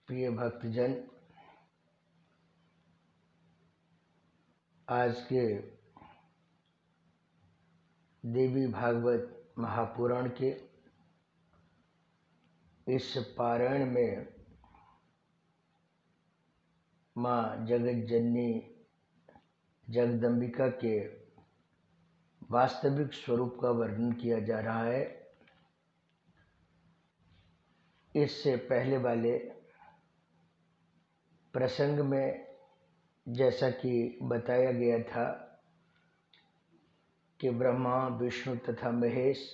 प्रिय भक्तजन, आज के देवी भागवत महापुराण के इस पारायण में माँ जगत जननी जगदम्बिका के वास्तविक स्वरूप का वर्णन किया जा रहा है। इससे पहले वाले प्रसंग में जैसा कि बताया गया था कि ब्रह्मा, विष्णु तथा महेश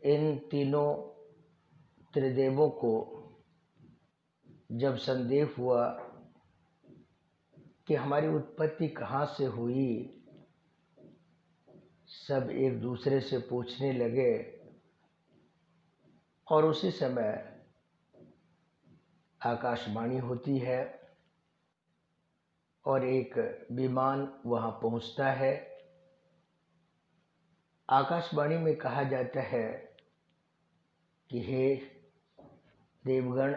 इन तीनों त्रिदेवों को जब संदेह हुआ कि हमारी उत्पत्ति कहाँ से हुई, सब एक दूसरे से पूछने लगे और उसी समय आकाशवाणी होती है और एक विमान वहाँ पहुँचता है। आकाशवाणी में कहा जाता है कि हे देवगण,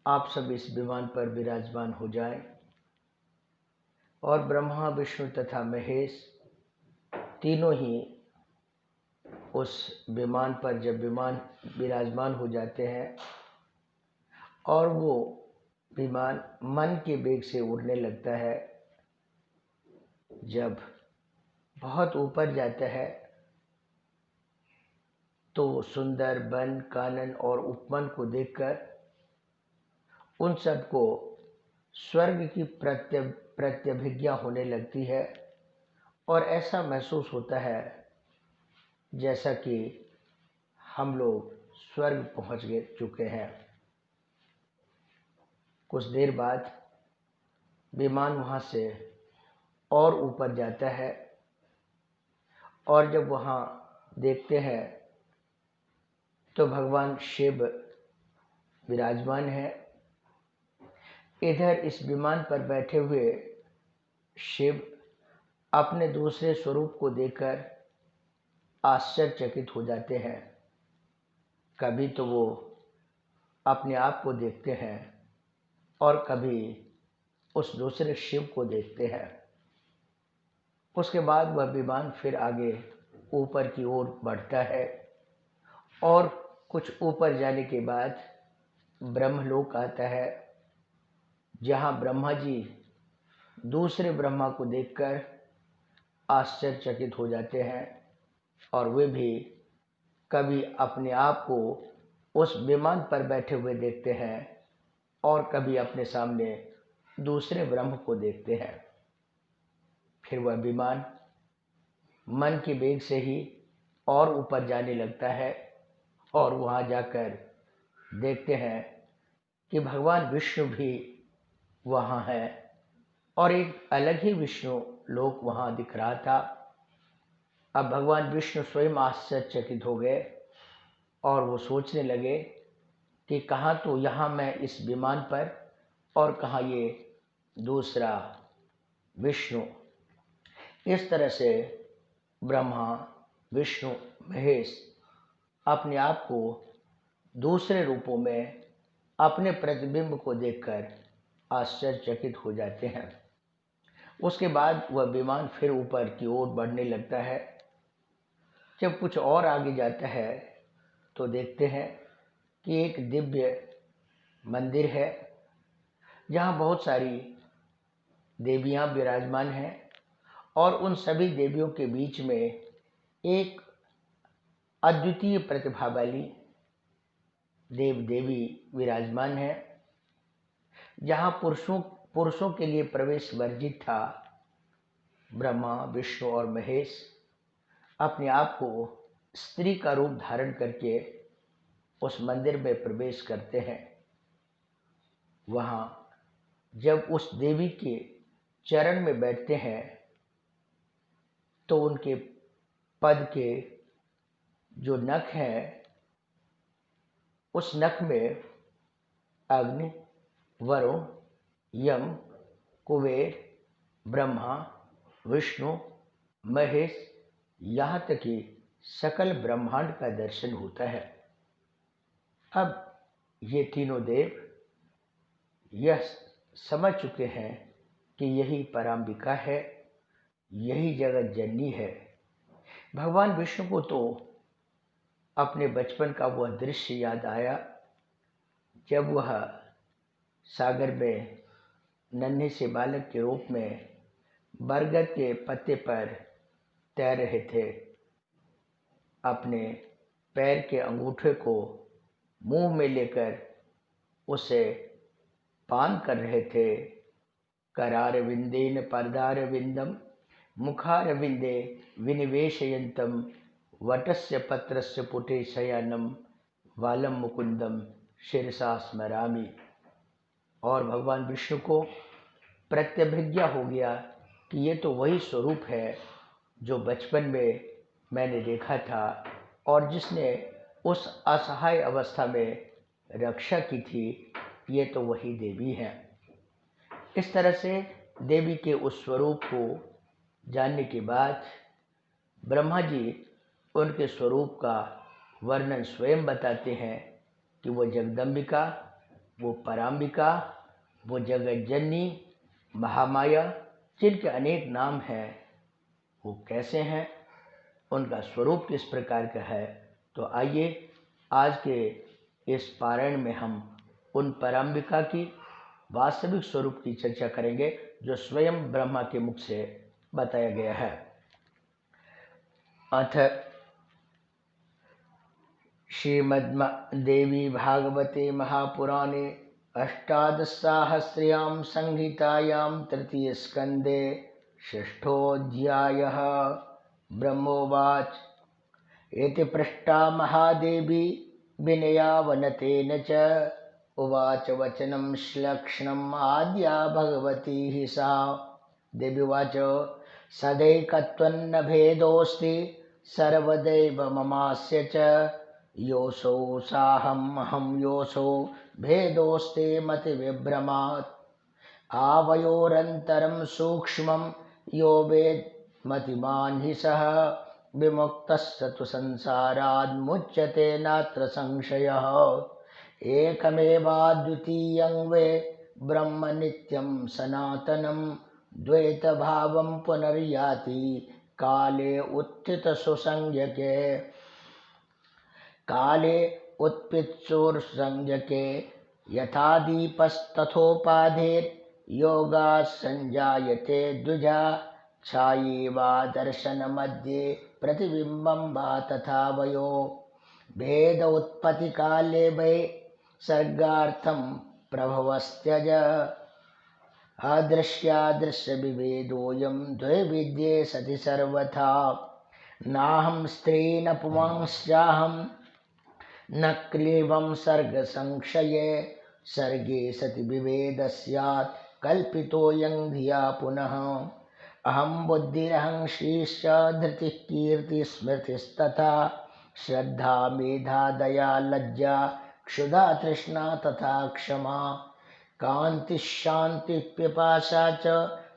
आप सब इस विमान पर विराजमान हो जाएं। और ब्रह्मा, विष्णु तथा महेश तीनों ही उस विमान पर जब विमान विराजमान हो जाते हैं और वो विमान मन के वेग से उड़ने लगता है। जब बहुत ऊपर जाता है तो सुंदर वन, कानन और उपवन को देखकर उन सबको स्वर्ग की प्रत्यभिज्ञा होने लगती है और ऐसा महसूस होता है जैसा कि हम लोग स्वर्ग पहुंच चुके हैं। कुछ देर बाद विमान वहाँ से और ऊपर जाता है और जब वहाँ देखते हैं तो भगवान शिव विराजमान है। इधर इस विमान पर बैठे हुए शिव अपने दूसरे स्वरूप को देखकर आश्चर्यचकित हो जाते हैं। कभी तो वो अपने आप को देखते हैं और कभी उस दूसरे शिव को देखते हैं। उसके बाद वह विमान फिर आगे ऊपर की ओर बढ़ता है और कुछ ऊपर जाने के बाद ब्रह्मलोक आता है, जहाँ ब्रह्मा जी दूसरे ब्रह्मा को देखकर आश्चर्यचकित हो जाते हैं और वे भी कभी अपने आप को उस विमान पर बैठे हुए देखते हैं और कभी अपने सामने दूसरे ब्रह्म को देखते हैं। फिर वह विमान मन के वेग से ही और ऊपर जाने लगता है और वहाँ जाकर देखते हैं कि भगवान विष्णु भी वहाँ है और एक अलग ही विष्णु लोक वहाँ दिख रहा था। अब भगवान विष्णु स्वयं आश्चर्यचकित हो गए और वो सोचने लगे कि कहाँ तो यहाँ मैं इस विमान पर और कहाँ ये दूसरा विष्णु। इस तरह से ब्रह्मा, विष्णु, महेश अपने आप को दूसरे रूपों में अपने प्रतिबिंब को देखकर आश्चर्यचकित हो जाते हैं। उसके बाद वह विमान फिर ऊपर की ओर बढ़ने लगता है। जब कुछ और आगे जाता है तो देखते हैं कि एक दिव्य मंदिर है जहाँ बहुत सारी देवियाँ विराजमान हैं और उन सभी देवियों के बीच में एक अद्वितीय प्रतिभा वाली देव देवी विराजमान है। जहाँ पुरुषों के लिए प्रवेश वर्जित था, ब्रह्मा, विष्णु और महेश अपने आप को स्त्री का रूप धारण करके उस मंदिर में प्रवेश करते हैं। वहाँ जब उस देवी के चरण में बैठते हैं तो उनके पद के जो नख हैं, उस नख में अग्नि, वरुण, यम, कुबेर, ब्रह्मा, विष्णु, महेश, यहाँ तक कि सकल ब्रह्मांड का दर्शन होता है। अब ये तीनों देव यह समझ चुके हैं कि यही पराम्बिका है, यही जगत जननी है। भगवान विष्णु को तो अपने बचपन का वह दृश्य याद आया जब वह सागर में नन्हे से बालक के रूप में बरगद के पत्ते पर तैर रहे थे। अपने पैर के अंगूठे को मुंह में लेकर उसे पान कर रहे थे। करारविंदेन पर्दारविंदम मुखारविंदे विनिवेशयंतम वटस्य पत्रस्य पुटे शयनम वालम मुकुंदम शिरसा स्मरामि। और भगवान विष्णु को प्रत्यभिज्ञा हो गया कि ये तो वही स्वरूप है जो बचपन में मैंने देखा था और जिसने उस असहाय अवस्था में रक्षा की थी, ये तो वही देवी हैं। इस तरह से देवी के उस स्वरूप को जानने के बाद ब्रह्मा जी उनके स्वरूप का वर्णन स्वयं बताते हैं कि वो जगदम्बिका, वो पराम्बिका, वो जगत जननी, महामाया, जिनके अनेक नाम हैं, वो कैसे हैं, उनका स्वरूप किस प्रकार का है। तो आइए आज के इस पारायण में हम उन पराम्बिका की वास्तविक स्वरूप की चर्चा करेंगे जो स्वयं ब्रह्मा के मुख से बताया गया है। अथ श्रीमद्देवी भागवते महापुराणे अष्टादशसाहस्र्यां संहितायां तृतीयस्कन्धे षष्ठोऽध्यायः। ब्रह्मोवाच इति पृष्टा महादेवी विनयावनतेन च उवाच वचनं श्लक्ष्णम् आद्या भगवती हि सा। देवीवाच सदैकत्वन्न भेदोऽस्ति सर्वदैव ममास्य च योऽसौ साहमहं योऽसौ भेदोऽस्ते मतिविभ्रमात् आवयोरन्तरं सूक्ष्मं यो वेद्मतिमान् हि सः विमुक्तः तु संसाराद्मुच्यते नात्र संशयः। एकमेवाद्वितीयं वे ब्रह्म नित्यं सनातनं द्वैतभावं पुनर्याति काले उत्थितसुसंज्ञके। काले उत्पित्सुसंज्ञके यथा दीपस्तथोपाधेर्योगात् संजायते द्विजा छायेवा दर्शनमध्ये प्रतिबिम्बं वा तथा वयो भेद उत्पत्ति काले वै सर्गार्थं प्रभवस्त्यज अदृश्यादृश्य विभेदोऽयं द्वैविध्ये सति सर्वथा नाहं स्त्री न पुमांश्चाहं न क्लीबं सर्गसंक्षये सर्गे सति विभेद स्यात् कल्पितोऽयं धिया पुनः अहं बुद्धिरहं श्रीश्च धृतिः कीर्तिः स्मृतिस्तथा श्रद्धा मेधा दया लज्जा क्षुधा तृष्णा तथा क्षमा कान्तिः शान्तिः पिपासा च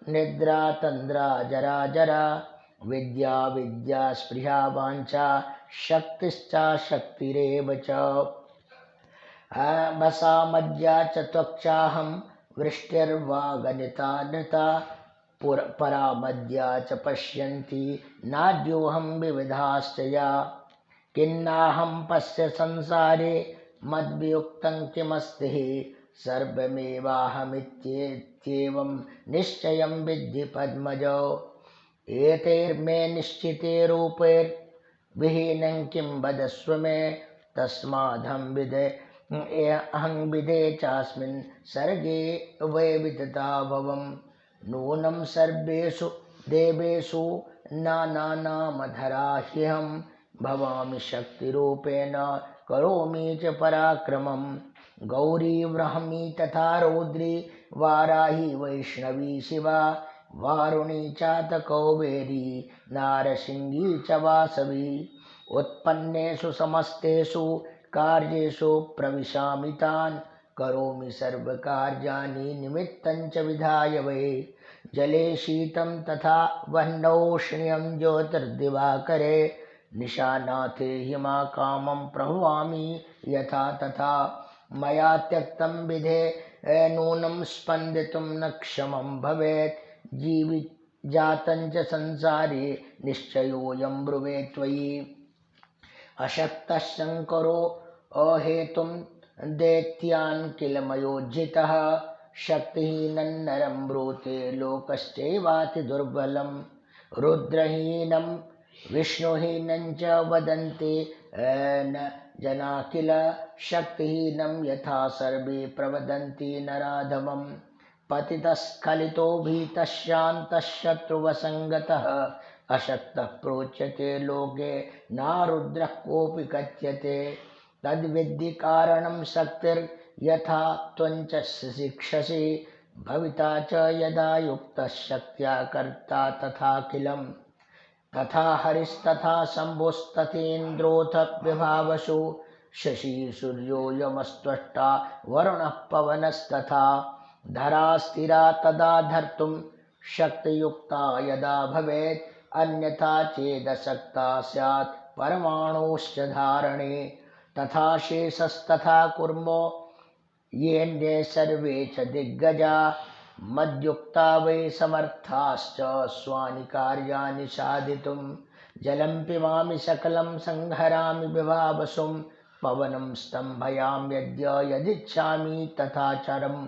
निद्रा तन्द्रा जरा जरा विद्या विद्या स्पृहा वाञ्छा शक्तिश्चा शक्तिरेव च वसा मज्जा च त्वक्चाहं वृष्टिर्वा गणिता नृता परा मद्या च पश्यन्ति नाद्योऽहं विविधाश्च या किन्नाहं पश्य संसारे मद्वियुक्तं किमस्ति सर्वमेवाहमित्येवं निश्चयं विद्धि पद्मजो एतैर्मे निश्चिते रूपैर्विहीनं किं वदस्व मे तस्मादहं विदे चास्मिन् सर्गे वै वितता भवम् नूनं सर्वेषु देवेषु नानानामधरा ह्यहं भवामि शक्तिरूपेण करोमि च पराक्रमं गौरी ब्रह्मी तथा रौद्री वाराही वैष्णवी शिवा वारुणी चातकौबेरी नारसिंही च वासवी उत्पन्नेषु समस्तेषु कार्येषु प्रविशामि तान् करोमि सर्वकार्याणि निमित्तं च विधाय वै जले शीतं तथा वह्नौष्ण्यं ज्योतिर्दिवाकरे निशानाथे हिमाकामं प्रभवामि यथा तथा मया त्यक्तं विधे नूनं स्पन्दितुं न क्षमं भवेत्। जीवित जातं च संसारे निश्चयोऽयं ब्रुवे त्वयि। अशक्तः शङ्करो अहेतुं दैत्यान् किल मयोज्झितः। शक्तिहीनं नरं ब्रूते लोकश्चैवाति दुर्बलं। रुद्रहीनं विष्णुहीनं च वदन्ति न जना किल। शक्तिहीनं यथा सर्वे प्रवदन्ति नराधमम्। पतितस्खलितो भीतः शान्तः शत्रुवसङ्गतः। अशक्तः प्रोच्यते लोके नारुद्रः कोऽपि कथ्यते। तद्विद्धि कारणं शक्तिर्यथा त्वञ्च शिक्षसि। भविता च यदा युक्तः शक्त्या कर्ता तथाखिलम्। तथा हरिस्तथा शम्भुस्तथेन्द्रोऽथ विभावसु। शशी सूर्यो यमस्त्वष्टा वरुणः पवनस्तथा। धरा स्थिरा तदा धर्तुं शक्तियुक्ता यदा भवेत्। अन्यथा चेदशक्ता स्यात् परमाणोश्च धारणे। तथा शेषस्तथा कूर्मो येऽन्ये सर्वे च दिग्गजा। मद्युक्ता वै समर्थाश्च स्वानि कार्याणि साधितुं। जलं पिबामि सकलं संहरामि विभावसुं। पवनं स्तम्भयामि यदिच्छामि तथाचरम्।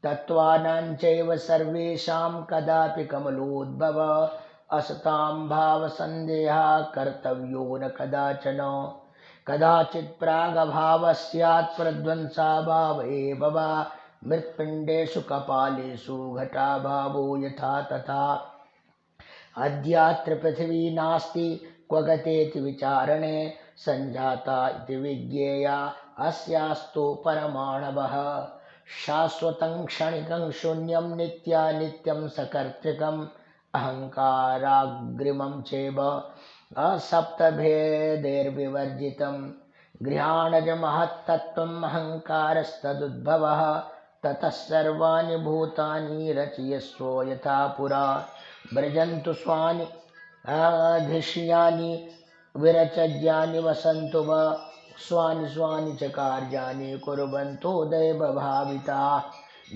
तत्त्वानां चैव सर्वेषां कदापि कमलोद्भव। असतां भावसन्देहः कर्तव्यो न कदाचन। कदाचित् प्रागभावः स्यात् प्रध्वंसाभाव एव वा। मृत्पिण्डेषु कपालेषु घटाभावो यथा तथा। अद्यात्र पृथिवी नास्ति क्व गतेति विचारणे। सञ्जाता इति विज्ञेया अस्यास्तु परमाणवः। शाश्वतं क्षणिकं शून्यं नित्यानित्यं सकर्तृकम्। अहङ्काराग्रिमं चैव असप्तभेदैर्विवर्जितं। गृहाणजमहत्तत्त्वम् अहङ्कारस्तदुद्भवः। ततः सर्वाणि भूतानि रचयस्व यथा पुरा। व्रजन्तु स्वानि धिष्यानि विरचज्यानि वसन्तु वा। स्वानि स्वानि च कार्याणि कुर्वन्तो दैवभाविताः।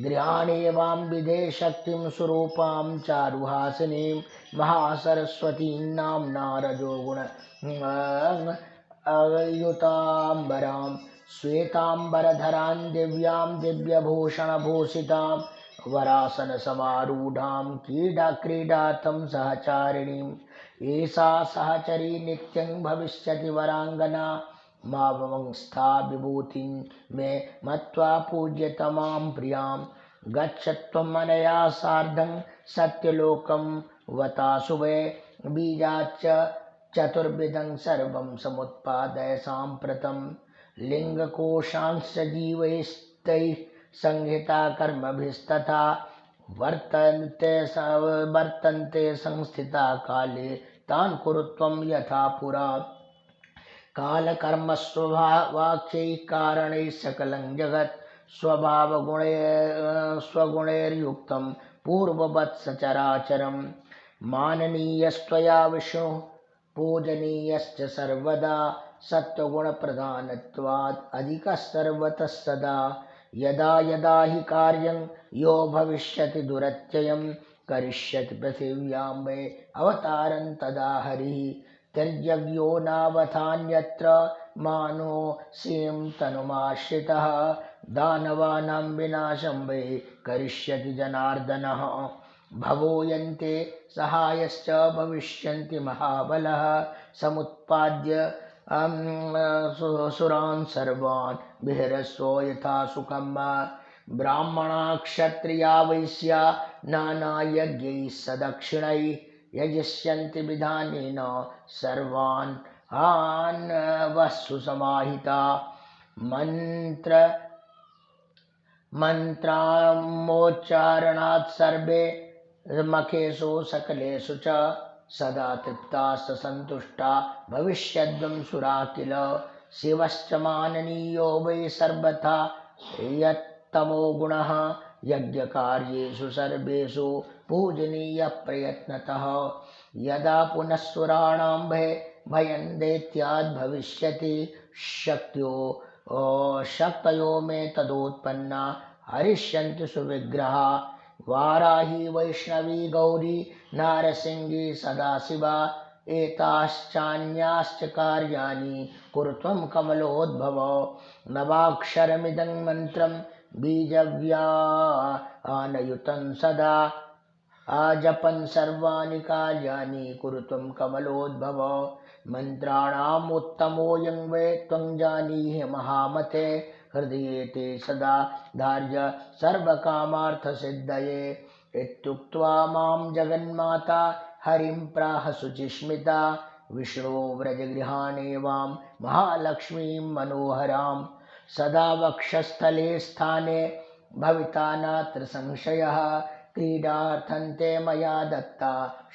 गृहाणेवां विधे शक्तिं स्वरूपां चारुहासिनीं। महासरस्वतीं नाम्ना रजोगुण युताम्बरां। श्वेताम्बरधरां दिव्यां दिव्यभूषणभूषितां। वरासनसमारूढां क्रीडार्थं सहचारिणीम्। एषा सहचरी नित्यं भविष्यति वराङ्गना। मावंस्था विभूतिं मे मत्वा पूज्यतमां प्रियां। गच्छ त्वमनया सार्धं सत्यलोकं वताशुभे। बीजाच्च चतुर्विधं सर्वं समुत्पादय साम्प्रतं। लिङ्गकोशांश्च जीवैस्तैः संहिता कर्मभिस्तथा। वर्तन्ते संस्थिता काले तान् कुरु त्वं यथा पुरा। कालकर्मस्वभावाख्यैः कारणैः सकलं जगत्। स्वगुणैर्युक्तं पूर्ववत् सचराचरम्। माननीयस्त्वया विष्णुः पूजनीयश्च सर्वदा। सत्त्वगुणप्रधानत्वात् अधिकः सर्वतः सदा। यदा यदा हि कार्यं यो भविष्यति दुरत्ययं। करिष्यति पृथिव्यां वै अवतारं तदा हरिः। त्यज्यो नावथान्यत्र मानो सीं तनुमाश्रितः। दानवानां विनाशं वै करिष्यति जनार्दनः। भवो यन्ते सहायश्च भविष्यन्ति महाबलः। समुत्पाद्य सुरान् सर्वान् विहरस्व यथा सुखम्। ब्राह्मणा क्षत्रिया वैश्या नानायज्ञैः सदक्षिणैः। यजिष्यन्ति विधानेन सर्वान् वस्सु समाहिता। मन्त्रामोच्चारणात् सर्वे मखेषु सकलेषु च। सदा तृप्ताश्च सन्तुष्टा भविष्यद्वं सुरा किल। शिवश्च माननीयो वै सर्वथा यत्तमो गुणः। यज्ञकार्येषु सर्वेषु पूजनीयः प्रयत्नतः। यदा पुनः सुराणां भयं दैत्याद् भविष्यति। शक्त्यो ओ शक्तयो मे तदोत्पन्ना हरिष्यन्ति सुविग्रहा वाराही वैष्णवी गौरी नारसिंही सदाशिवा एताश्चान्याश्च कार्याणि कुरुत्वं कमलोद्भव नवाक्षरमिदं मन्त्रं बीजव्यानयुतं सदा आजपन् सर्वाणि कार्याणि कुरुत्वं कमलोद्भव मन्त्राणाम् उत्तमोऽयं वै त्वं जानीहि महामते हृदये ते सदा धार्य सर्वकामार्थसिद्धये इत्युक्त्वा मां जगन्माता हरिं प्राह शुचिस्मिता विष्णो व्रजगृहाणेवां महालक्ष्मीं मनोहरां सदा वक्षस्थले स्थाने भविता नात्र संशयः क्रीडार्थन्ते मया दत्ता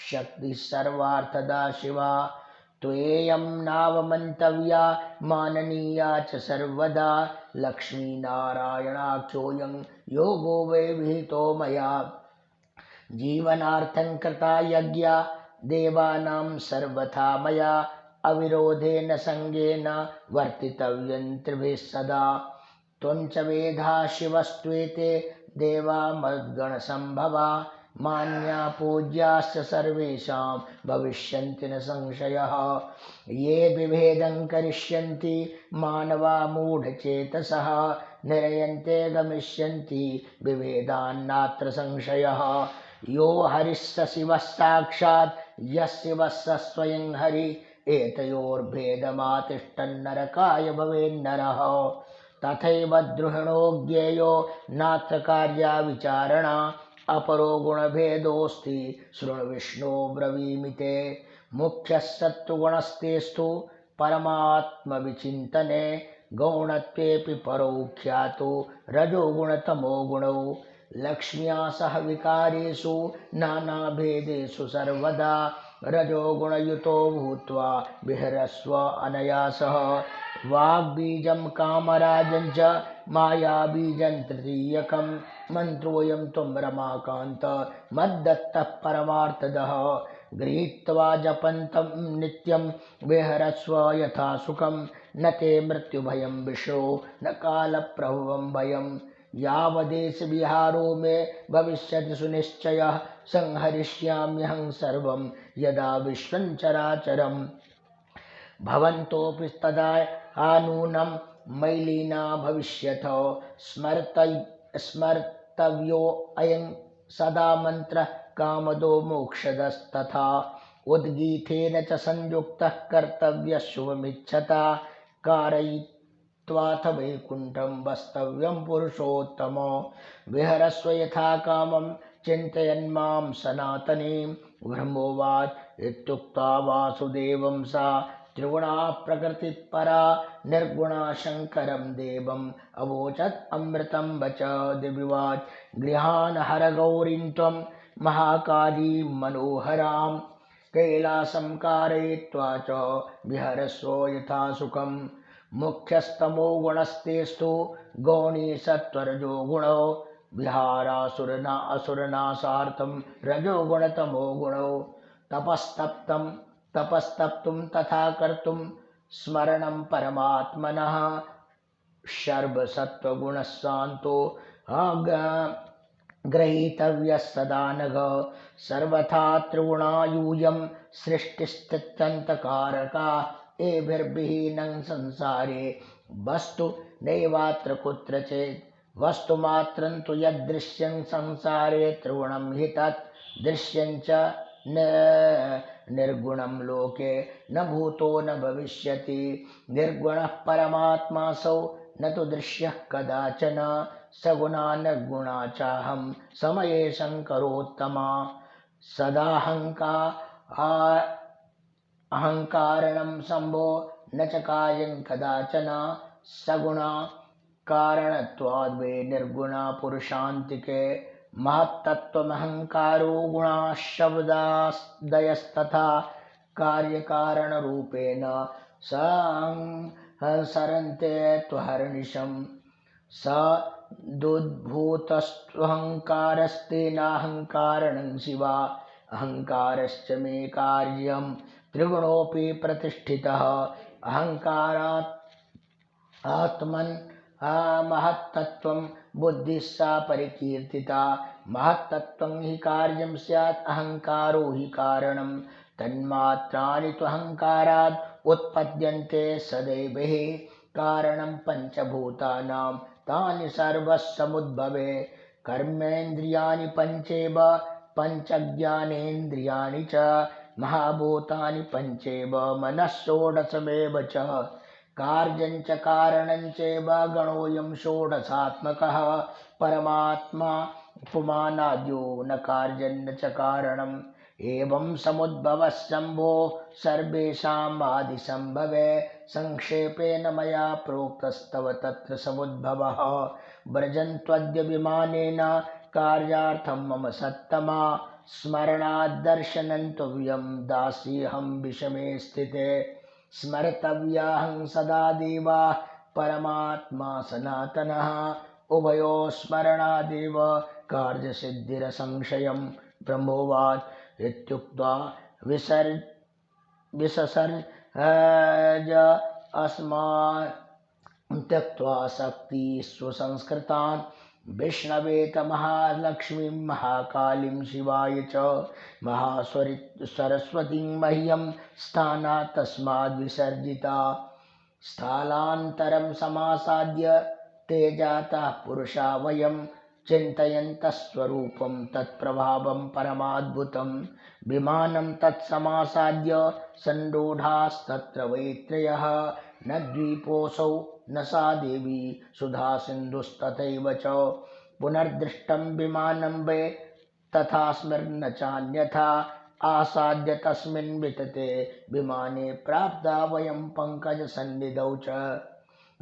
शक्तिः सर्वार्थदा शिवा त्वेयं नावमन्तव्या माननीया च सर्वदा लक्ष्मीनारायणाख्योऽयं योगो वै विहितो मया जीवनार्थं कृता यज्ञा देवानां सर्वथा मया अविरोधेन संगेन वर्तितव्यं त्रिभिः सदा त्वं च वेदा शिवस्त्वेते देवा मद्गणसम्भवा मान्या पूज्याश्च सर्वेषां भविष्यन्ति न संशयः ये विभेदं करिष्यन्ति मानवा मूढचेतसः निरयन्ते गमिष्यन्ति विभेदान्नात्र संशयः यो हरिः स शिवः साक्षात् यः शिवः स स्वयं हरि एतयोर्भेदमातिष्ठन्नरकाय भवेन्नरः तथैव द्रुहिणो ज्ञेयो नात्र कार्या विचारणा अपरो गुणभेदोऽस्ति शृणु विष्णो ब्रवीमि ते मुख्यः सत्त्वगुणस्तेस्तु परमात्मविचिन्तने गौणत्वेऽपि परो ख्यातो रजोगुणतमो गुणौ लक्ष्म्या सह विकारेषु नानाभेदेषु सर्वदा रजोगुणयुतो भूत्वा विहरस्व अनया सह वाग्बीजं कामराजं च मायाबीजं तृतीयकं मन्त्रोऽयं त्वं रमाकान्त मद्दत्तः परमार्थदः गृहीत्वा जपन्तं नित्यं विहरस्व यथा सुखं न ते मृत्युभयं विष्णो न कालप्रभवं भयं यावदेश विहारो मे भविष्यति सुनिश्चयः संहरिष्याम्यहं सर्वं यदा विश्वं चराचरम् भवन्तोऽपि तदा आनूनं मयिलीना भविष्यतो स्मर्तव्यो अयं सदा मन्त्रः कामदो मोक्षदस्तथा उद्गीतेन च संयुक्तः कर्तव्यः शुभमिच्छता कारयित्वाथ वैकुण्ठं वस्तव्यं पुरुषोत्तमो विहरस्व यथा कामं चिन्तयन्मां सनातनीं ब्रह्मोवाच इत्युक्त्वा वासुदेवं सा त्रिगुणा प्रकृतिपरा निर्गुणा शङ्करं देवम् अवोचत् अमृतं वच दिव्यवाच गृहान् हरगौरीं त्वं महाकालीं मनोहरां कैलासं कारयित्वा च विहरस्व यथा सुखं मुख्यस्तमो गुणस्तेस्तु गौणी सत्त्वरजो गुणो विहारासुरनाशार्थं रजोगुणतमो गुणौ तपस्तप्तुं तथा कर्तुं स्मरणं परमात्मनः सर्वसत्त्वगुणस्सान्तो ग्रहीतव्यः सदा नघ सर्वथा त्रिगुणायूयं सृष्टिस्थित्यन्तकारका एभिर्विहीनं संसारे वस्तु नैवात्र कुत्रचित् वस्तुमात्रं तु यदृश्यं संसारे त्रिगुणं हि तत् दृश्यं च निर्गुणं लोके न भूतो न भविष्यति निर्गुणः परमात्मासौ न तु दृश्यः कदाचन सगुणा निर्गुणा चाहं समये शङ्करोत्तमा अहङ्कारणं शम्भो न च कार्यं कदाचन सगुणा कारणत्वाद्वे निर्गुणा पुरुषान्तिके महत्तत्त्वमहङ्कारो गुणाः शब्दादयस्तथा कार्यकारणरूपेण संसरन्ते त्वहर्निशं स दुद्भूतस्त्वहङ्कारस्तेनाहङ्कारणं शिवा अहङ्कारश्च मे कार्यं त्रिगुणोऽपि प्रतिष्ठितः अहङ्कारात् आत्मन महत्तत्वं बुद्धिः सा परिकीर्तिता। महत्तत्वं हि कार्यं स्यात् अहंकारो हि कारणं। तन्मात्राणि तु अहंकारात् उत्पद्यन्ते सदैव कारणं पंचभूतानां तानि सर्वसमुद्भवे। कर्मेन्द्रियाणि पञ्चेव पञ्चज्ञानेन्द्रियाणि च महाभूतानि पञ्चेव मनः षोडशमेव च। कार्यं च कारणं चैव गणोऽयं षोडशात्मकः। परमात्मा पुमानाद्यो न कार्यं न च कारणम्। एवं समुद्भवः शम्भो सर्वेषाम् आदिसम्भवे। संक्षेपेण मया प्रोक्तस्तव तत्र समुद्भवः। व्रजन्त्वद्य विमानेन कार्यार्थं मम सत्तमा। स्मरणाद्दर्शनं त्वयं दास्यहं विषमे स्थिते। स्मर्तव्याहं सदा देवाः परमात्मा सनातनः। उभयो स्मरणादेव कार्यसिद्धिरसंशयम्। ब्रह्मोवाच इत्युक्त्वा विससर्ज अस्मान् त्यक्त्वा शक्ति स्वसंस्कृतान्। विष्णवेत महालक्ष्मीं महाकालीं शिवाय च महासरस्वतीं मह्यं स्थानात् तस्माद् विसर्जिता। स्थालान्तरं समासाद्य ते जाताः पुरुषा वयं। चिन्तयन्तः स्वरूपं तत्प्रभावं परमाद्भुतं। विमानं तत्समासाद्य सन्रूढास्तत्र वै त्रयः। न द्वीपोऽसौ न सा देवी सुधा सिन्धुस्तथैव च। पुनर्दृष्टं विमानं वै तथा स्मृन्न चान्यथा। आसाद्य तस्मिन् वितते विमाने प्राप्ता वयं पङ्कजसन्निधौ च।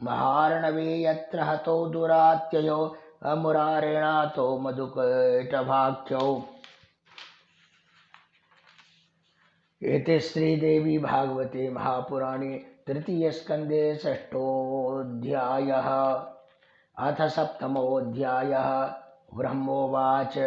महार्णवे यत्र हतो दुरात्ययो मुरारेणातो मधुकैटभाख्यौ। एते श्रीदेवी भागवते महापुराणे तृतीयस्कन्धे षष्ठोऽध्यायः। अथ सप्तमोऽध्यायः। ब्रह्मोवाच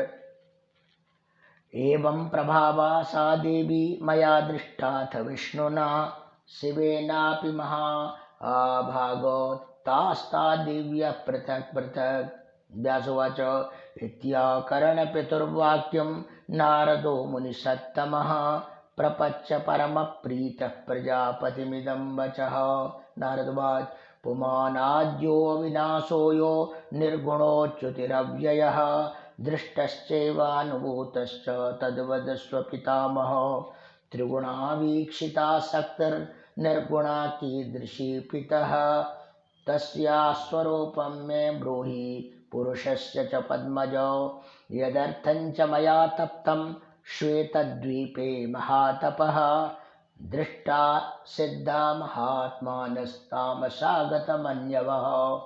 एवं प्रभावा सा देवी मया दृष्टाथ विष्णुना। शिवेनापि महाभागो तास्ता दिव्यः पृथक् पृथक्। व्यासोवाच इत्याकरणपितुर्वाक्यं नारदो मुनिसत्तमः। प्रपच्य परमप्रीतः प्रजापतिमिदं वचः। नारदोवाच पुमानाद्यो विनाशो यो निर्गुणोच्युतिरव्ययः। दृष्टश्चैवानुभूतश्च तद्वदस्व पितामहो। त्रिगुणावीक्षिता शक्तिर्निर्गुणा कीदृशी पितः। तस्याः स्वरूपं मे ब्रूहि पुरुषस्य च पद्मजो। यदर्थं च मया तप्तं श्वेतद्वीपे महातपः। दृष्टा सिद्धा महात्मानस्तामसागतमन्यवः।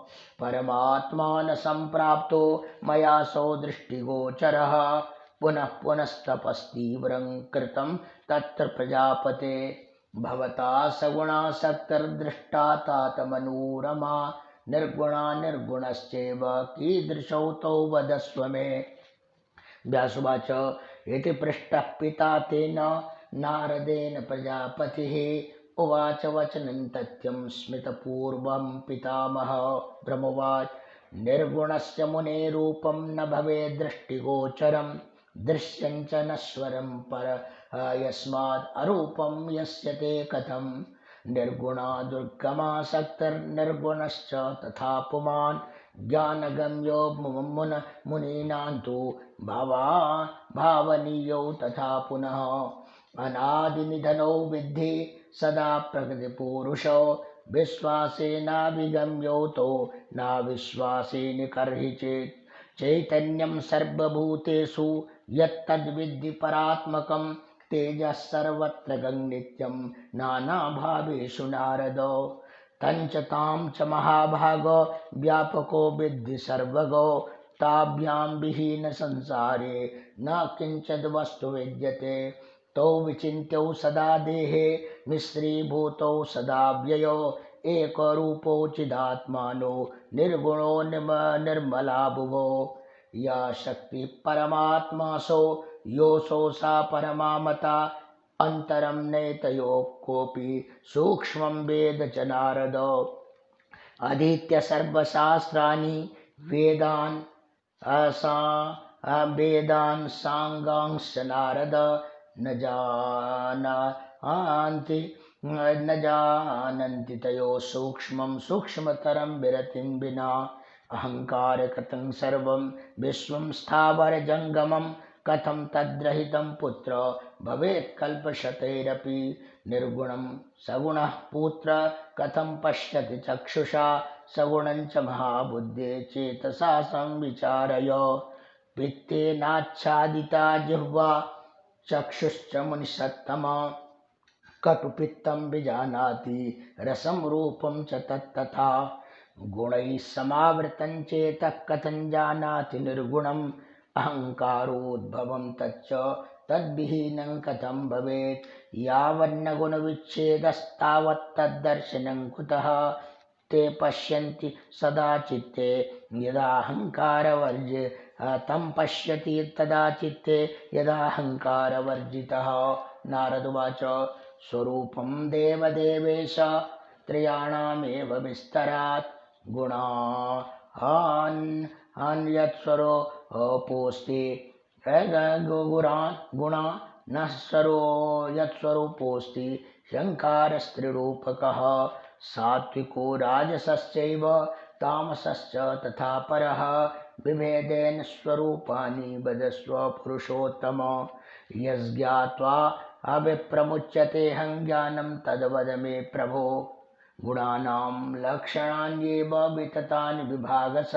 परमात्मान सम्प्राप्तो मया सो दृष्टिगोचरः। पुनः पुनस्तपस्तीव्रं कृतं तत्र प्रजापते। भवता सगुणा शक्तिर्दृष्टा तात मनोरमा। निर्गुणा निर्गुणश्चैव कीदृशौ तौ वदस्व मे। व्यासुवाच इति पृष्टः पिता तेन नारदेन प्रजापतिः। उवाच वचनं तथ्यं स्मितपूर्वं पितामह। ब्रह्मोवाच निर्गुणस्य मुने रूपं न भवेत् दृष्टिगोचरं। दृश्यं च नश्वरं पर यस्माद् अरूपं यस्य ते कथं। निर्गुणा दुर्गमा शक्तिर्निर्गुणश्च तथा पुमान्। ज्ञानगम्यो मुनीनां तु भावनीयौ तथा पुनः। अनादिनिधनौ विद्धि सदा प्रकृतिपूरुषो। विश्वासेनाभिगम्यो तो नाविश्वासेन कर्हि चेत्। चैतन्यं सर्वभूतेषु यत्तद्विद्धि परात्मकं। तेजः सर्वत्र गङ्नित्यं नानाभावेषु नारदो। तञ्च तां च महाभागो व्यापको विद्धि सर्वगो। ताभ्यां विहीन संसारे न किञ्चिद् वस्तु विद्यते। तौ विचिन्त्यौ सदा देहे मिश्रीभूतौ सदा व्ययो। एकरूपो चिदात्मानो निर्गुणो निर्मला भुवो। या शक्ति परमात्मासो योऽसौ सा परमामता। अन्तरं नेतयो कोऽपि सूक्ष्मं वेद च नारदो। अधीत्य सर्वशास्त्राणि वेदान् वेदान् सांगांश्च नारद न जानन्ति तयोः सूक्ष्मं सूक्ष्मतरं विरतिं विना। अहंकार कथं सर्वं विश्वं स्थावरजङ्गमं कथं तद्रहितं पुत्र भवेत् कल्पशतैरपि। निर्गुणं सगुणः पुत्र कथं पश्यति चक्षुषा सगुणं च महाबुद्धे चेतसा संविचारय। पित्तेनाच्छादिता जिह्वा चक्षुश्च मुनिसत्तमा कटुपित्तं विजानाति रसं रूपं च तत्तथा। गुणैः समावृतं चेतः कथं जानाति निर्गुणम् अहंकारोद्भवं तच्च तद्विहीनं कथं भवेत्। यावन्न गुणविच्छेदस्तावत् तद्दर्शनं कुतः। ते पश्यन्ति सदा चित्ते यदाहंकारवर्जितं पश्यति तदा चित्ते यदाहंकारवर्जितः। नारदुवाच स्वरूपं देवदेवेश त्रयाणामेव विस्तरात् गुणान् यत्स्वरूपोऽस्ति गुणा नश्वरो यत्स्वरूपोऽस्ति ह्यङ्कारस्त्रिरूपकः। सात्विको राजसश्चैव तामसश्च तथा परः विभेदेन स्वरूपाणि वदस्व पुरुषोत्तम। यज्ञात्वा अविप्रमुच्यते हं ज्ञानं तद्वद मे प्रभो। गुणानां लक्षणान्येव विततानि विभागस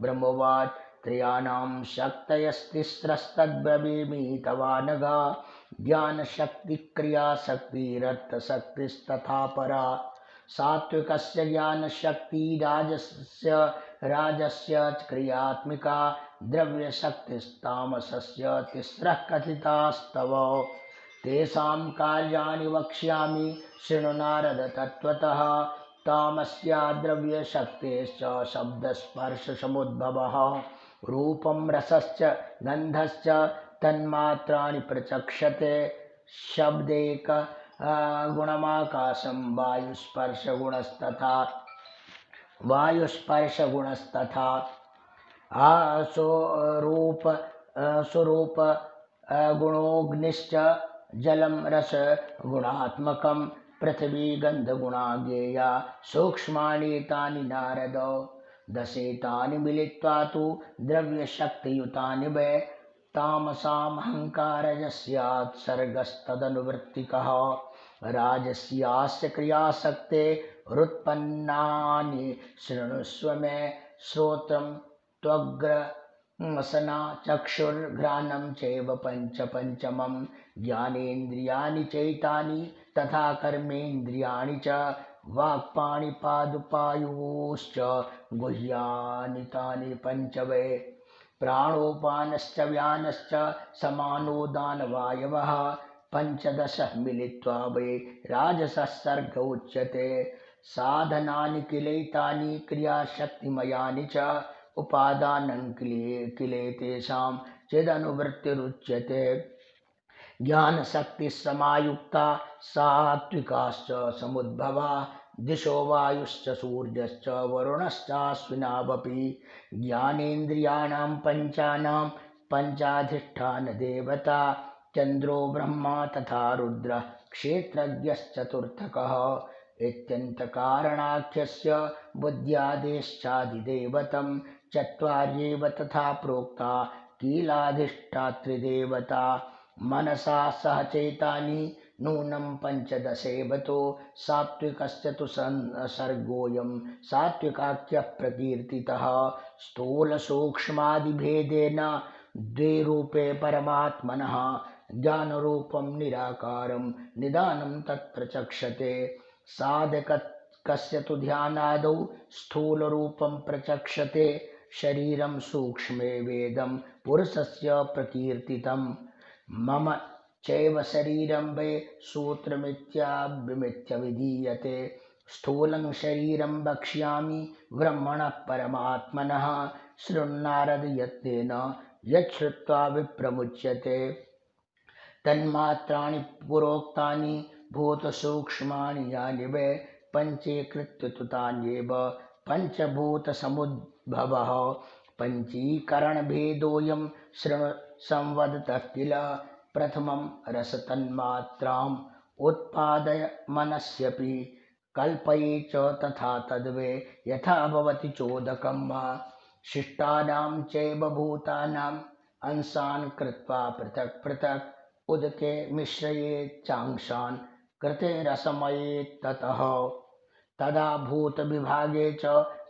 ब्रह्मोवाच। त्रयाणां शक्तयस्तिस्रस्तद्ब्रवीमि तवानघा। ज्ञानशक्ति क्रियाशक्तिरर्थशक्तिस्तथा परा। सात्विकस्य ज्ञानशक्ति राजस्य क्रियात्मिका द्रव्यशक्तिस्तामसस्य तिस्रः कथितास्तव। तेषां कार्याणि वक्ष्यामि शृणु नारद तत्त्वतः। तामस्या द्रव्यशक्तेश्च शब्दस्पर्शसमुद्भवः रूपं रसश्च गन्धश्च तन्मात्राणि प्रचक्षते। शब्देक गुणमाकाशं वायुस्पर्शगुणस्तथा स्वरूप गुणोऽग्निश्च जलं रस गुणात्मकं पृथिवी गन्धगुणा ज्ञेया सूक्ष्माणि तानि नारद। दशेतानि मिलित्वा तु द्रव्यशक्तियुतानि वै। तामसामहङ्कारजस्यात् सर्गस्तदनुवृत्तिकः। राजस्यास्य क्रियाशक्ते हृत्पन्नानि शृणुष्व मे। श्रोत्रं त्वग्रमसना चक्षुर्घ्राणं चैव पञ्चमं। ज्ञानेन्द्रियाणि चैतानि तथा कर्मेन्द्रियाणि च। वाक्पाणिपादुपायुश्च गुह्यानि तानि पञ्च वै। प्राणोपानश्च व्यानश्च समानोदानवायवः। पञ्चदश मिलित्वा वै राजसः सर्ग उच्यते। साधनानि किलैतानि क्रियाशक्तिमयानि च। उपादानं किलेतेषां चिदनुवृत्तिरुच्यते। ज्ञानशक्तिस्समायुक्ता सात्विकाश्च समुद्भवा। दिशो वायुश्च सूर्यश्च वरुणश्चाश्विनावपि। ज्ञानेन्द्रियाणां पञ्चानां पञ्चाधिष्ठानदेवता। चन्द्रो ब्रह्मा तथा रुद्रः क्षेत्रज्ञश्चतुर्थकः। इत्यन्तकारणाख्यस्य बुद्ध्यादेश्चादिदेवतं। चत्वार्येव तथा प्रोक्ता कीलाधिष्ठातृदेवता। मनसा सह चैतानि नूनं पञ्चदशैवतो। सात्विकस्य तु सर्गोऽयं सात्विकाख्यः प्रकीर्तितः। स्थूलसूक्ष्मादिभेदेन द्वे रूपे परमात्मनः। ज्ञानरूपं निराकारं निदानं तत्प्रचक्षते। साधकस्य तु ध्यानादौ स्थूलरूपं प्रचक्षते। शरीरं सूक्ष्मे वेदं पुरुषस्य प्रकीर्तितं। मम चैव शरीरं वै सूत्रमित्याभिमित्य विधीयते। स्थूलं शरीरं वक्ष्यामि ब्रह्मणः परमात्मनः। शृण्नारद यत्नेन यच्छ्रुत्वा विप्रमुच्यते। तन्मात्राणि पुरोक्तानि भूतसूक्ष्माणि यानि वै पञ्चीकृत्य तु तान्येव पंचभूतसमुद्भवः पञ्चीकरणभेदोऽयं शृणु संवदतः किल। प्रथमं रसतन्मात्राम् उत्पादय मनस्यपि कल्पये च तथा तद्वे यथा भवति चोदकम्। शिष्टानां चैव भूतानाम् अंशान् कृत्वा पृथक् पृथक् उदके मिश्रयेत् चांशान् कृते रसमयेत् ततः। तदा भूतविभागे च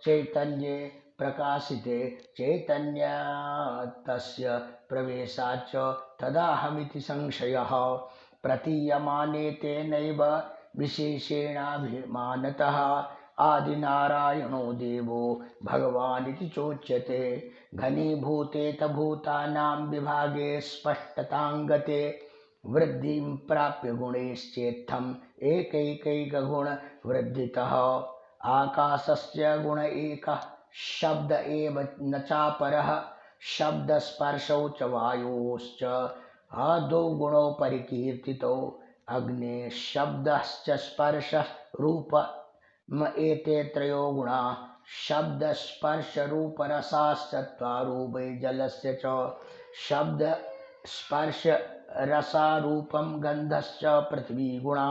चैतन्ये प्रकाशिते चैतन्यतस्य प्रवेशाच्च तदाहमिति संशयः। प्रतीयमाने तेनैव विशेषेणाभिमानतः आदिनारायणो देवो भगवानिति चोच्यते। घनीभूतेत भूतानां विभागे स्पष्टताङ्गते वृद्धिं प्राप्य गुणैश्चेत्थम् एकैकैकगुणवृद्धितः। आकाशस्य गुण एकः शब्द एव न चापरः शब्दस्पर्शौ च वायोश्च आदौ गुणौ परिकीर्तितौ। अग्ने शब्दश्च स्पर्शः रूपम् एते त्रयो गुणा शब्द स्पर्श रूप रसाश्चत्वारो वै जलस्य च। शब्द स्पर्श रसारूपं गन्धश्च पृथ्वी गुणा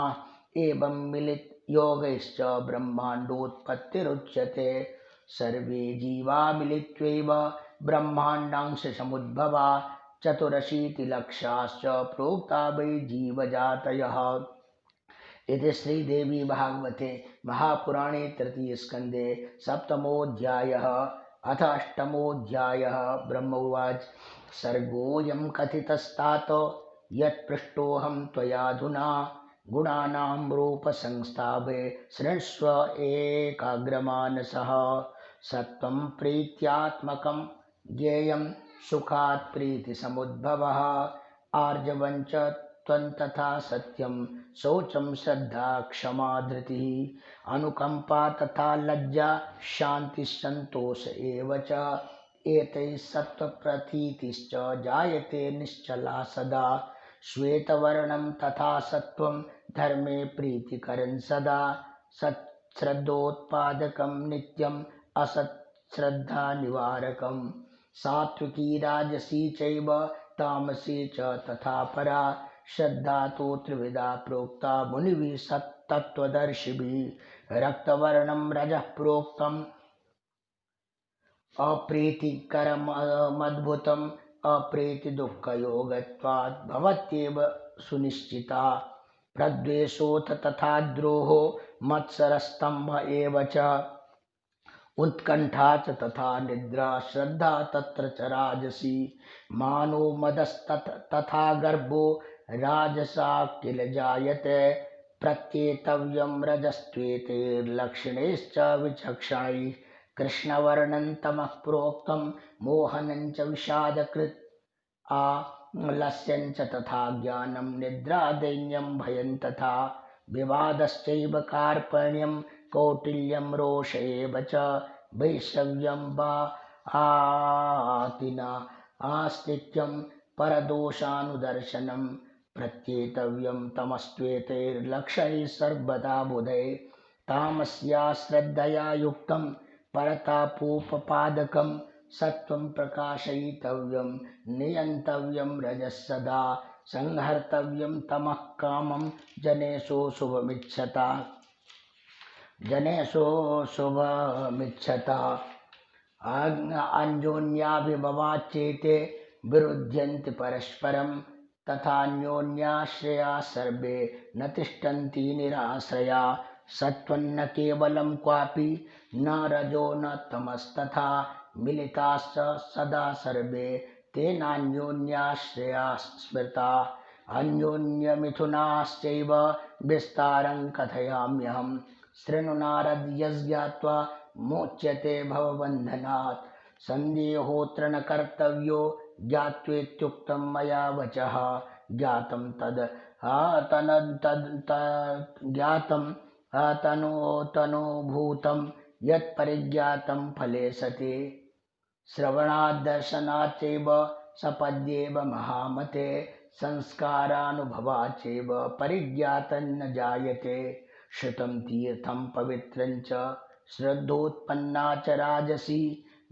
एवं मिलित योगैश्च ब्रह्माण्डोत्पत्तिरुच्यते। सर्वे जीवा मिलित्वैव ब्रह्माण्डांश समुद्भवा चतुरशीतिलक्षाश्च प्रोक्ता वै जीवजातयः। इति श्रीदेवी भागवते महापुराणे तृतीयस्कन्धे सप्तमोऽध्यायः अथ अष्टमोऽध्यायः। ब्रह्म उवाच सर्गोऽयं कथितस्तात यत्पृष्टोऽहं त्वयाधुना गुणानां रूपसंस्थापे शृण्वस्व एकाग्रमानसः। सत्त्वं प्रीत्यात्मकं ज्ञेयं सुखात् प्रीतिसमुद्भवः आर्जवं च त्वं तथा सत्यं शौचं श्रद्धा क्षमा धृतिः अनुकम्पा तथा लज्जा शान्तिः सन्तोष एव च। एतैः सत्त्वप्रतीतिश्च जायते निश्चला सदा श्वेतवर्णं तथा सत्त्वं धर्मे प्रीतिकरं सदा सत्श्रद्धोत्पादकं नित्यम् असत्श्रद्धानिवारकं। सात्विकी राजसी चैव तामसी च तथा परा श्रद्धा तु त्रिविधा प्रोक्ता मुनिभिः सत्तत्त्वदर्शिभिः। रक्तवर्णं रजः प्रोक्तम् अप्रीतिकरमद्भुतम् अप्रीतिदुःखयोगत्वात् भवत्येव सुनिश्चिता। प्रद्वेषोऽथ तथा द्रोहो मत्सरस्तम्भ एव च उत्कण्ठा च तथा निद्रा श्रद्धा तत्र च राजसी। मानो मदस्तथा गर्भो राजसा किल जायते प्रत्येतव्यं रजस्त्वेतैर्लक्षणैश्च विचक्षणैः। कृष्णवर्णं तमः प्रोक्तं मोहनं च विषादकृत् आलस्यं च तथा ज्ञानं निद्रा दैन्यं भयं तथा विवादश्चैव कार्पण्यं कौटिल्यं रोष एव च वैश्रव्यं वा आतिना आस्तिक्यं परदोषानुदर्शनं प्रत्येतव्यं तमस्त्वेतैर्लक्षणैः सर्वदा बुधैः। तामस्या श्रद्धया युक्तं परतापोपपादकं सत्त्वं प्रकाशयितव्यं नियन्तव्यं रजः सदा संहर्तव्यं तमः कामं जनेषु शुभमिच्छता अन्योन्याभिभवाच्चेते विरुध्यन्ति परस्परं तथान्योन्याश्रया सर्वे न तिष्ठन्ति निराश्रया। सत्त्वं न केवलं क्वापि न रजो न तमस्तथा मिलिताश्च सदा सर्वे तेनान्योन्याश्रया स्मृता। अन्योन्यमिथुनाश्चैव विस्तारं कथयाम्यहं शृणु नारद यज्ञात्वा मोच्यते भवबन्धनात्। सन्देहोऽत्र न कर्तव्यो ज्ञात्वेत्युक्तं मया वचः ज्ञातं तनुभूतं यत्परिज्ञातं फले सति। श्रवणाद्दर्शनाच्चैव सपद्येव महामते संस्कारानुभवाच्चैव परिज्ञातं न जायते। श्रुतं तीर्थं पवित्रं च श्रद्धोत्पन्ना च राजसी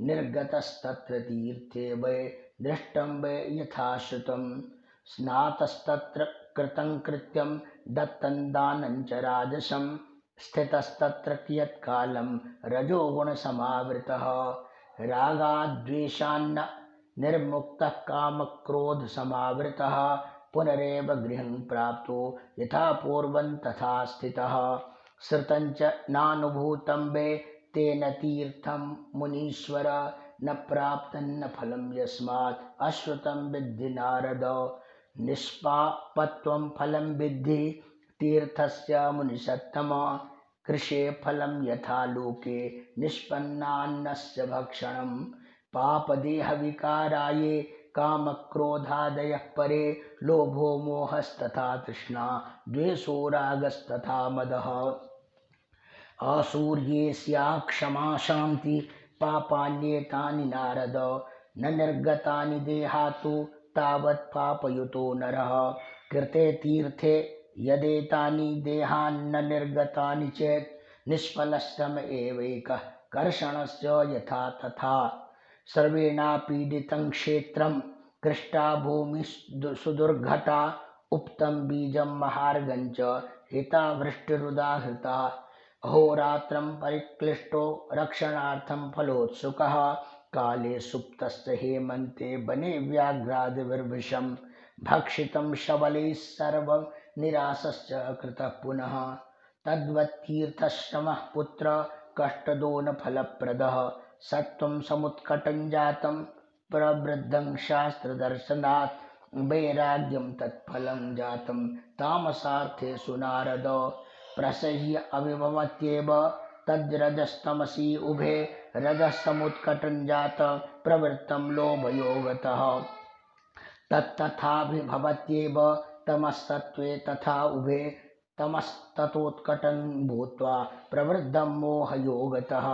निर्गतस्तत्र तीर्थे वै दृष्टं वै यथा श्रुतं स्नातस्तत्र कृतं कृत्यं दत्तं दानं च राजसं स्थितस्तत्र कियत्कालं रजोगुणसमावृतः रागाद्वेषान्न निर्मुक्तः कामक्रोधसमावृतः पुनरेव गृहं प्राप्तो यथा पूर्वं तथा स्थितः श्रुतं च नानुभूतं वे तेन तीर्थं मुनीश्वर न प्राप्तं न फलं यस्मात् अश्रुतं विद्धि नारद निष्पापत्वं फलं विद्धि तीर्थस्य मुनिसत्तम कृषे फलं यथा लोके निष्पन्नान्नस्य भक्षणं पापदेहविकाराये कामक्रोधादयः परे लोभो मोहस्तथा तृष्णा द्वेषो रागस्तथा मदः आसूर्येस्या क्षमा शान्ति पापान्येतानि नारद न निर्गतानि देहातु तावत् पापयुतो नरः कृते तीर्थे यदेतानि देहान्न निर्गतानि चेत् निष्फलश्रम एवैकः कर्षणस्य यथा तथा सर्वेणापीडितं क्षेत्रं कृष्टा भूमिः सुदुर्घटा उक्तं बीजं महार्गं च हिता वृष्टिरुदाहृता अहोरात्रं परिक्लिष्टो रक्षणार्थं फलोत्सुकः काले सुप्तस्य हेमन्ते वने व्याघ्रादिविर्विषं भक्षितं शबलैः सर्वं निरासश्च कृतः पुनः तद्वत्तीर्थश्रमः पुत्र कष्टदो न फलप्रदः सत्त्वं समुत्कटं जातं प्रवृद्धं शास्त्रदर्शनात् वैराग्यं तत्फलं जातं तामसार्थेषु नारद प्रसह्य अविभवत्येव तद्रजस्तमसि उभे रजः समुत्कटं जात प्रवृत्तं लोभयोगतः तत्तथाभिभवत्येव तमस्सत्त्वे तथा उभे तमस्ततोत्कटं भूत्वा प्रवृद्धं मोहयोगतः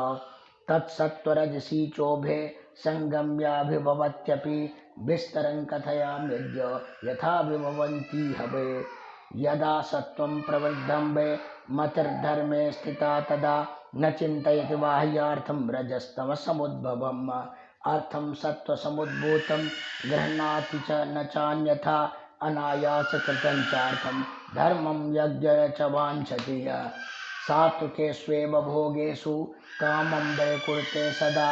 तत्सत्त्वरजसी चोभे संगम्याभिभवत्यपि विस्तरं कथयाम्यद्य यथाभिभवन्ति हवे यदा सत्त्वं प्रवृद्धं वै मतिर्धर्मे स्थिता तदा न चिन्तयति बाह्यार्थं रजस्तमसमुद्भवम् अर्थं सत्त्वसमुद्भूतं गृह्णाति च न चान्यथा अनायासकृतं चार्थं धर्मं यज्ञ च वाञ्छति सात्विकेष्वेव भोगेषु कामं वै कुरुते सदा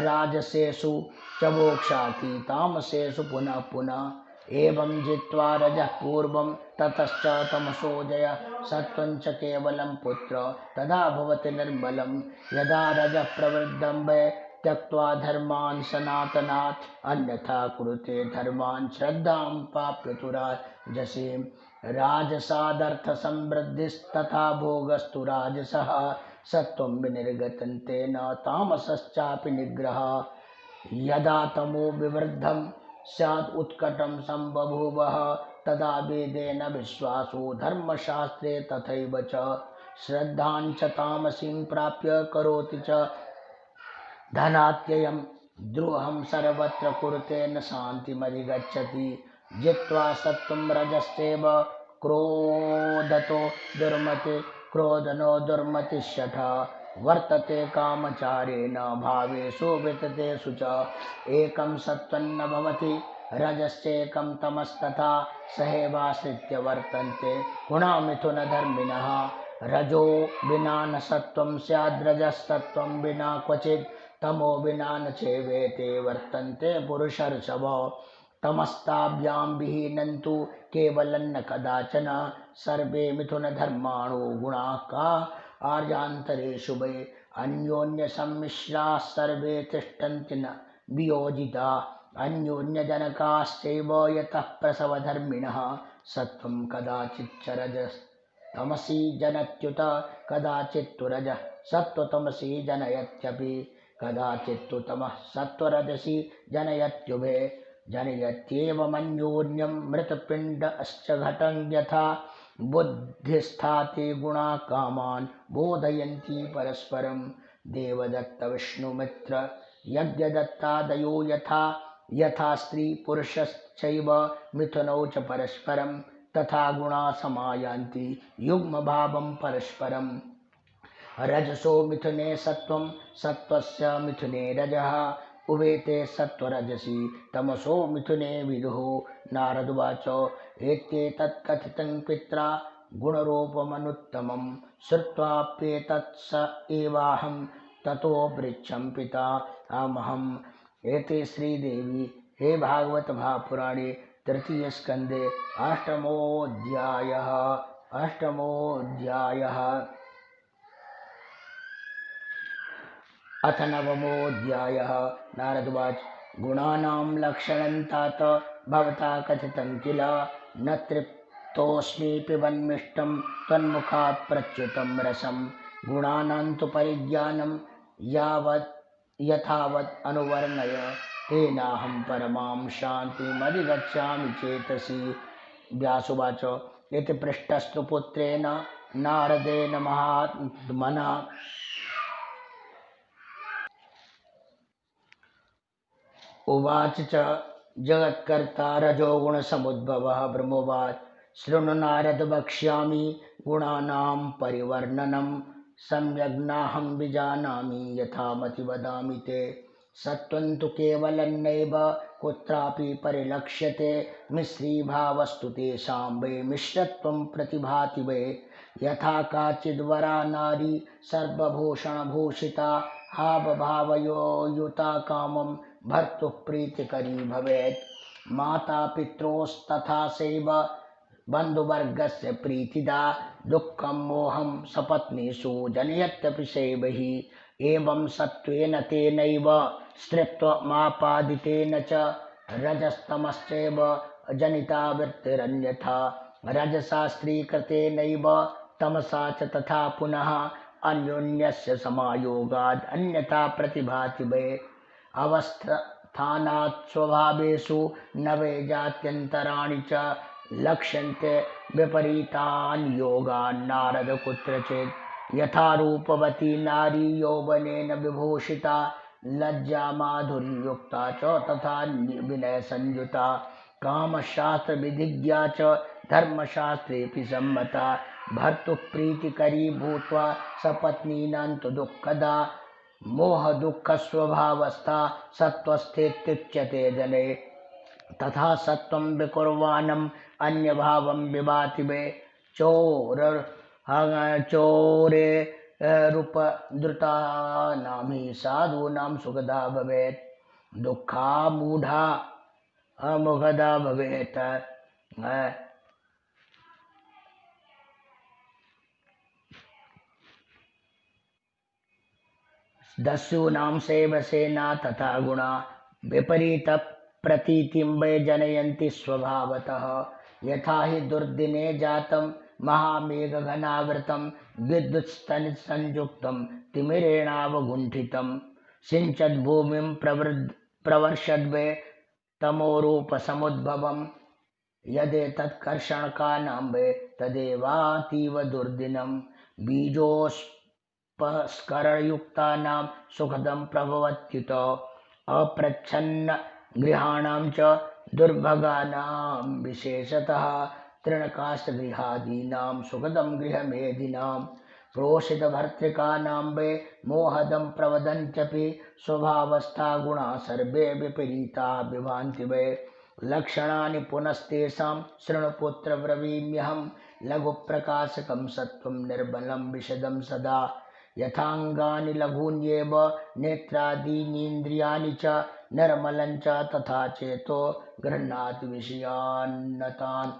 राजसेषु च मोक्षाति तामसेषु पुनः पुनः एवं जित्वा रजः पूर्वं ततश्च तमसो जय सत्त्वं च केवलं पुत्र तदा भवति निर्मलं यदा रजः प्रवृद्धं वै त्यक्त्वा धर्मान् सनातनात् अन्यथा कुरुते धर्मान् श्रद्धां पाप्यतु राजसीं राजसादर्थसमृद्धिस्तथा भोगस्तु राजसः सत्त्वं विनिर्गतं तेन तामसश्चापि निग्रहः यदा तमो विवृद्धं स्यात् उत्कटं सम्बभूवः तदा वेदेन विश्वासो धर्मशास्त्रे तथैव च श्रद्धां च तामसीं प्राप्य करोति च धनात्ययं द्रोहं सर्वत्र कुरुते न शान्तिमधिगच्छति जित्वा सत्त्वं रजस्येव क्रोधतो दुर्मति क्रोधनो दुर्मतिशठ वर्तते कामचारेण भावेषु विततेषु च एकं सत्त्वं न भवति रजस्येकं तमस्तथा सहैवाश्रित्य वर्तन्ते गुणामिथुनधर्मिणः रजो विना न सत्त्वं स्याद्रजस्तत्त्वं विना क्वचित् तमो विना न चेवेते वर्तन्ते पुरुषर्षभ तमस्ताभ्यां विहीनन्तु केवलं न कदाचन सर्वे मिथुनधर्माणो गुणाः का आर्यान्तरेषु वै अन्योन्यसम्मिश्राः सर्वे तिष्ठन्ति न वियोजिता अन्योन्यजनकाश्चैव यतः प्रसवधर्मिणः सत्त्वं कदाचिच्च रजस्तमसि जनत्युत कदाचित्तु रजः सत्त्वतमसि जनयत्यपि कदाचित्तु तमः सत्त्वरजसि जनयत्युभे जनयत्येवमन्योन्यं मृतपिण्डश्च घटं यथा बुद्धिस्थाते गुणा कामान् बोधयन्ति परस्परं देवदत्तविष्णुमित्र यज्ञदत्तादयो यथा यथा स्त्री पुरुषश्चैव मिथुनौ च परस्परं तथा गुणा समायान्ति युग्मभावं परस्परं रजसो मिथुने सत्वं सत्वस्य मिथुने रजः उभेते सत्वरजसि तमसो मिथुने विदुः। नारदुवाच एत्येतत् कथितं पित्रा गुणरूपमनुत्तमं श्रुत्वाप्येतत् स एवाहं ततो पृच्छं पिता अहम्। एते श्रीदेवी हे भागवत महापुराणे तृतीय स्कंदे अष्टमोऽध्यायः अथ नवमोऽध्यायः। नारदुवाच गुणानां लक्षणं तात भवता कथितं किल न तृप्तोऽस्मि पिबन्मिष्टं त्वन्मुखात् प्रच्युतं रसं। गुणानां तु परिज्ञानं यथावत् अनुवर्णय तेनाहं परमां शान्तिमधिगच्छामि चेतसि। व्यासुवाच इति पृष्टस्तु पुत्रेण नारदेन महात्मना उवाच च जगत्कर्ता रजोगुणसमुद्भवः ब्रह्मोवाच शृणु नारद वक्ष्यामि गुणानां परिवर्णनं सम्यग्नाहं विजानामि यथामति वदामि ते। सत्त्वं तु केवलं नैव कुत्रापि परिलक्ष्यते मिश्रीभावस्तु तेषां वै मिश्रत्वं प्रतिभाति वै। यथा काचिद्वरा नारी सर्वभूषणभूषिता हावभावयोयुता कामं भर्तुः प्रीतिकरी भवेत्। माता पित्रोस्तथा सैव बन्धुवर्गस्य प्रीतिदा दुःखं मोहं सपत्नीषु जनयत्यपि सैव हि। एवं सत्त्वेन तेनैव स्त्रीत्वमापादितेन च रजस्तमश्चैव जनिता वृत्तिरन्यथा। रजसा स्त्रीकृतेनैव तमसा च तथा पुनः अन्योन्यस्य समायोगाद् अन्यथा प्रतिभाति वै। अवस्थानात् स्वभावेषु न वै जात्यन्तराणि च लक्ष्यन्ते विपरीतान् योगान् नारद कुत्रचित्। यथा रूपवती नारी यौवनेन विभूषिता लज्जा माधुर्ययुक्ता च तथा विनय संयुता कामशास्त्र विधिज्ञा च धर्मशास्त्रेऽपि सम्मता भर्तुः प्रीतिकरी भूत्वा सपत्नीनां तु दुःखदा। मोह दुःख स्वभावस्था सत्त्वस्थेत्युच्यते जने तथा सत्त्वं विकुर्वाणम् अन्यभावं विभाति वै। चोरे रूपधृतानां हि साधूनां सुखदा भवेत् दुःखा मूढा अमुखदा भवेत्। दस्यूनां सेवसेना तथा गुणा विपरीत प्रतीतिं वै जनयन्ति स्वभावतः। यथा हि दुर्दिने जातं महामेघघनावृतं विद्युत्स्तनितसंयुक्तं तिमिरेणावगुण्ठितं सिञ्चद्भूमिं प्रवर्षद्वै तमोरूपसमुद्भवं। यदेतत्कर्षणकानां वै तदेवातीव दुर्दिनं बीजोपस्करयुक्तानां सुखदं प्रभवत्युत। अप्रच्छन्न गृहाणां च दुर्भगानां विशेषतः तृणकाष्ठगृहादीनां सुखदं गृहमेधिनां। प्रोषितभर्तृकानां वै मोहदं प्रवदन्त्यपि स्वभावस्था गुणा सर्वे विपरीता विभान्ति वै। लक्षणानि पुनस्तेषां शृणुपुत्र ब्रवीम्यहं लघुप्रकाशकं सत्त्वं निर्मलं विशदं सदा। यथाङ्गानि लघून्येव नेत्रादीनीन्द्रियाणि च निर्मलं च तथा चेतो गृह्णाति विषयान्नतान्।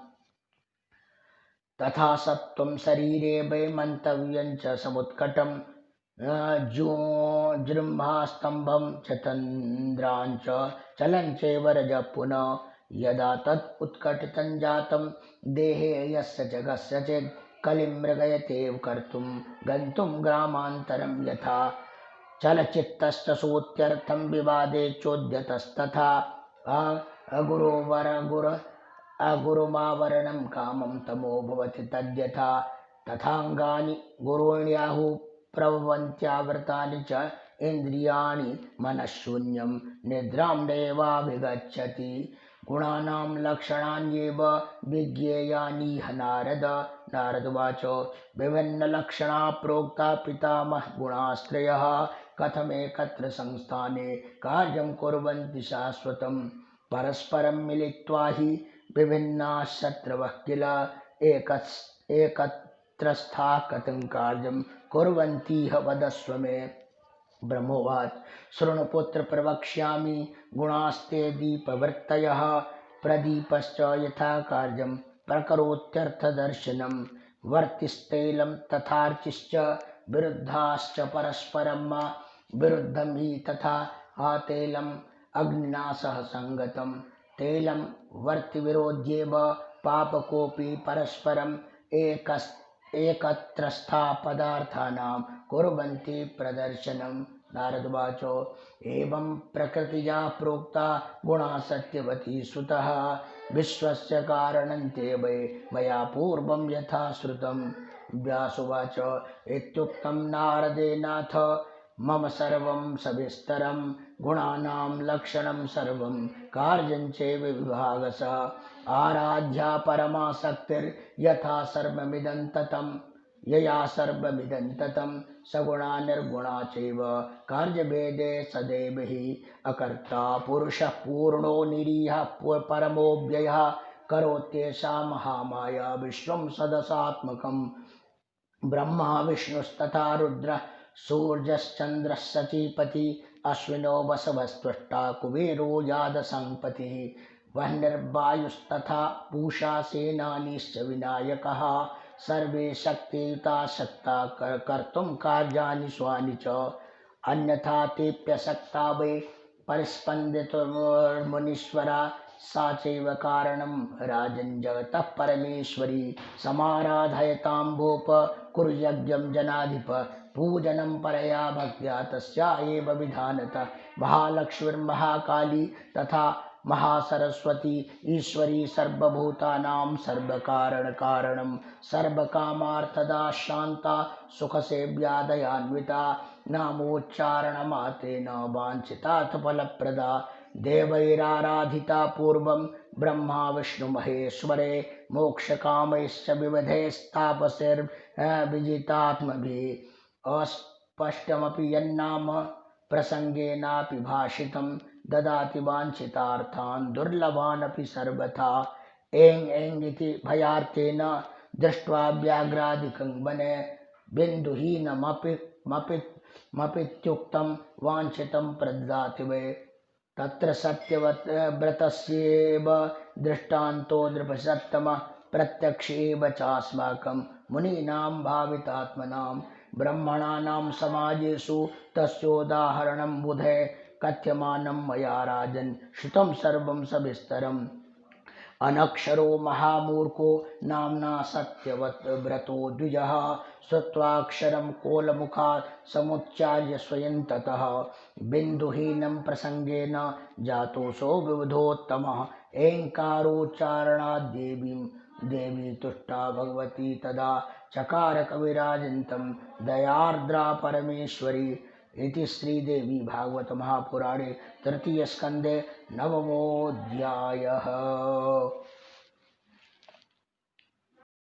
तथा सत्त्वं शरीरे वै मन्तव्यं च समुत्कटं जृम्भास्तम्भं च तन्द्रां च चलं चैव रजः पुनः। यदा तत् उत्कटितं जातं देहे यस्य च कस्यचित् कलिमृगयते कर्तुं गन्तुं ग्रामान्तरं यथा चलचित्तश्च सूत्यर्थं विवादे चोद्यतस्तथा अगुरुमावरणं कामं तमो भवति तद्यथा। तथाङ्गानि गुरुण्याहुः प्रभवन्त्यावृतानि च इन्द्रियाणि मनःशून्यं निद्रां नैवाभिगच्छति। गुणानां लक्षणान्येव विज्ञेयानि नारद नारदुवाच विभिन्नलक्षणा प्रोक्ता पितामह गुणास्त्रयः कथमेकत्र संस्थाने कार्यं कुर्वन्ति शाश्वतं परस्परं मिलित्वा हि विभिन्नाः शत्रवः किल एकत्रस्थाः कथं कार्यं कुर्वन्तीह वदस्व मे। ब्रह्मोवाच शृणुपुत्र प्रवक्ष्यामि गुणास्ते दीपवृत्तयः प्रदीपश्च यथा कार्यं प्रकरोत्यर्थदर्शनं वर्तिस्तैलं तथार्चिश्च विरुद्धाश्च परस्परं विरुद्धं हि तथा तैलम् अग्निना सह संगतं तैलं वर्तिविरोध्येव पापकोऽपि परस्परम् एकत्रस्था पदार्थानां कुर्वन्ति प्रदर्शनं। नारदवाच एवं प्रकृतिजा प्रोक्ता गुणा सत्यवती सुतः विश्वस्य कारणं ते वै मया पूर्वं यथा श्रुतं। व्यासुवाच इत्युक्तं नारदेनाथ मम सर्वं सविस्तरं गुणानां लक्षणं सर्वं कार्यं चैव विभागशः आराध्या परमासक्तिर्यथा सर्वमिदं ततं यया सर्वमिदं ततं सगुणा निर्गुणा चैव कार्यभेदे सदैव हि अकर्ता पुरुषः पूर्णो निरीहः परमोऽव्ययः करोत्येषा महामाया विश्वं सदसात्मकं ब्रह्मा विष्णुस्तथा रुद्रः सूर्यश्चन्द्रः सचीपति अश्विनो वसवस्त्वष्टा कुबेरो यादसंपतिः वह्निर्वायुस्तथा पूषा सेनानीश्च विनायकः सर्वे शक्तियुता शक्ता कर्तुं कार्याणि स्वानि च अन्यथा तेऽप्यशक्ता वै परिस्पन्दितुर्मुनीश्वरा सा चैव कारणं राजन् जगतः परमेश्वरी समाराधयतां भूप कुरु यज्ञं जनाधिप पूजनं परया भक्त्या तस्या एव विधानतः महालक्ष्मीर्महाकाली तथा महासरस्वती ईश्वरी सर्वभूतानां सर्वकारणकारणं सर्वकामार्थदा शान्ता सुखसेव्या दयान्विता नामोच्चारणमात्रेण वाञ्छितार्थ फलप्रदा देवैराराधिता पूर्वं ब्रह्मा विष्णुमहेश्वरे मोक्षकामैश्च विविधैस्तापसैर्विजितात्मभिः अस्पष्टमपि यन्नाम प्रसंगेनापि भाषितं ददाति वाञ्छितार्थान् दुर्लभानपि सर्वथा ऐं ऐं इति भयार्तेन दृष्ट्वा व्याघ्रादिकं वने बिन्दुहीनमपित्युक्तं वाञ्छितं प्रददाति वै तत्र सत्यव्रतस्यैव दृष्टान्तो नृपसत्तमः प्रत्यक्ष एव चास्माकं मुनीनां भावितात्मनां ब्रह्मणानां समाजेषु तस्योदाहरणं बुधे कथ्यमानं मया राजन् श्रुतं सर्वं सविस्तरम् अनक्षरो महामूर्खो नाम्ना सत्यव्रतो द्विजः श्रुत्वाक्षरं कोलमुखात् समुच्चार्य स्वयं ततः बिन्दुहीनं प्रसंगेन जातोऽसौ विबुधोत्तमः ऐङ्कारोच्चारणाद् देवी तुष्टा भगवती तदा चकार कविराजन्तं दयार्द्रा परमेश्वरी इति श्रीदेवी भागवत महापुराणे तृतीय स्कंदे नवमोऽध्यायः।